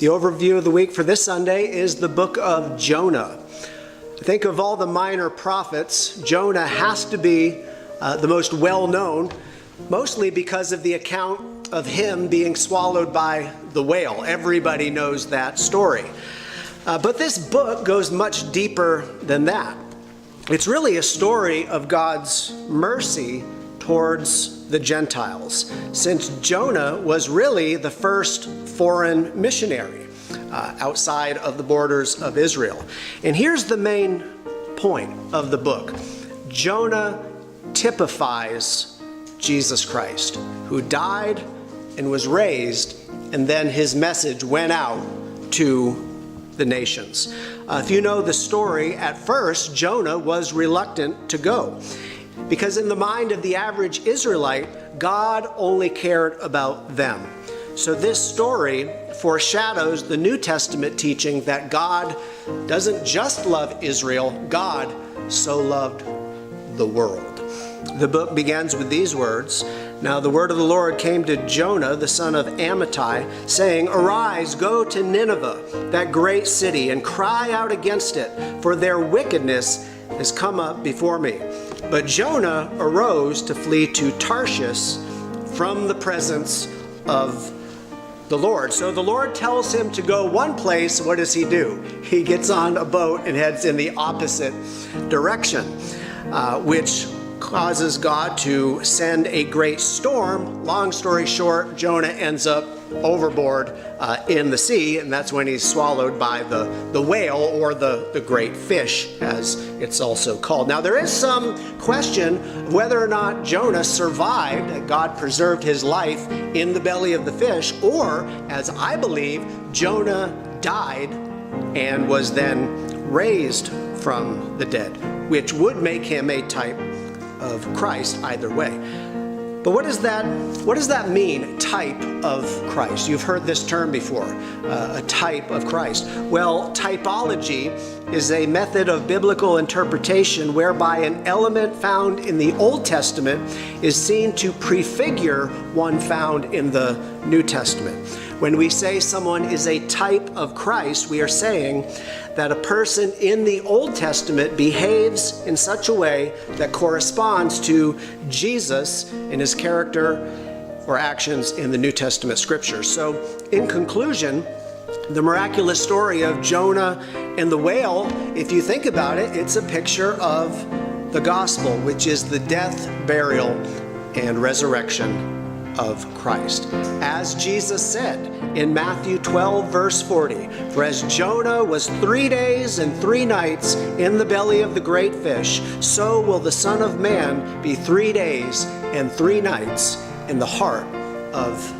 The overview of the week for this Sunday is the book of Jonah. I think of all the minor prophets, Jonah has to be the most well-known, mostly because of the account of him being swallowed by the whale. Everybody knows that story. But this book goes much deeper than that. It's really a story of God's mercy towards the Gentiles, since Jonah was really the first foreign missionary outside of the borders of Israel. And here's the main point of the book. Jonah typifies Jesus Christ, who died and was raised, and then his message went out to the nations. If you know the story, at first Jonah was reluctant to go, because in the mind of the average Israelite, God only cared about them. So this story foreshadows the New Testament teaching that God doesn't just love Israel, God so loved the world. The book begins with these words. Now the word of the Lord came to Jonah, the son of Amittai, saying, "Arise, go to Nineveh, that great city, and cry out against it, for their wickedness has come up before me." But Jonah arose to flee to Tarshish from the presence of the Lord. So the Lord tells him to go one place. What does he do? He gets on a boat and heads in the opposite direction, which causes God to send a great storm. Long story short, Jonah ends up overboard in the sea, and that's when he's swallowed by the whale, or the great fish, as it's also called. Now, there is some question of whether or not Jonah survived, that God preserved his life in the belly of the fish, or, as I believe, Jonah died and was then raised from the dead, which would make him a type of Christ either way. But what does that mean, type of Christ? You've heard this term before, a type of Christ. Well, typology is a method of biblical interpretation whereby an element found in the Old Testament is seen to prefigure one found in the New Testament. When we say someone is a type of Christ, we are saying that a person in the Old Testament behaves in such a way that corresponds to Jesus in his character or actions in the New Testament scriptures. So, in conclusion, the miraculous story of Jonah and the whale, if you think about it, it's a picture of the gospel, which is the death, burial, and resurrection of Christ. As Jesus said in Matthew 12, verse 40, "For as Jonah was 3 days and 3 nights in the belly of the great fish, so will the Son of Man be 3 days and 3 nights in the heart of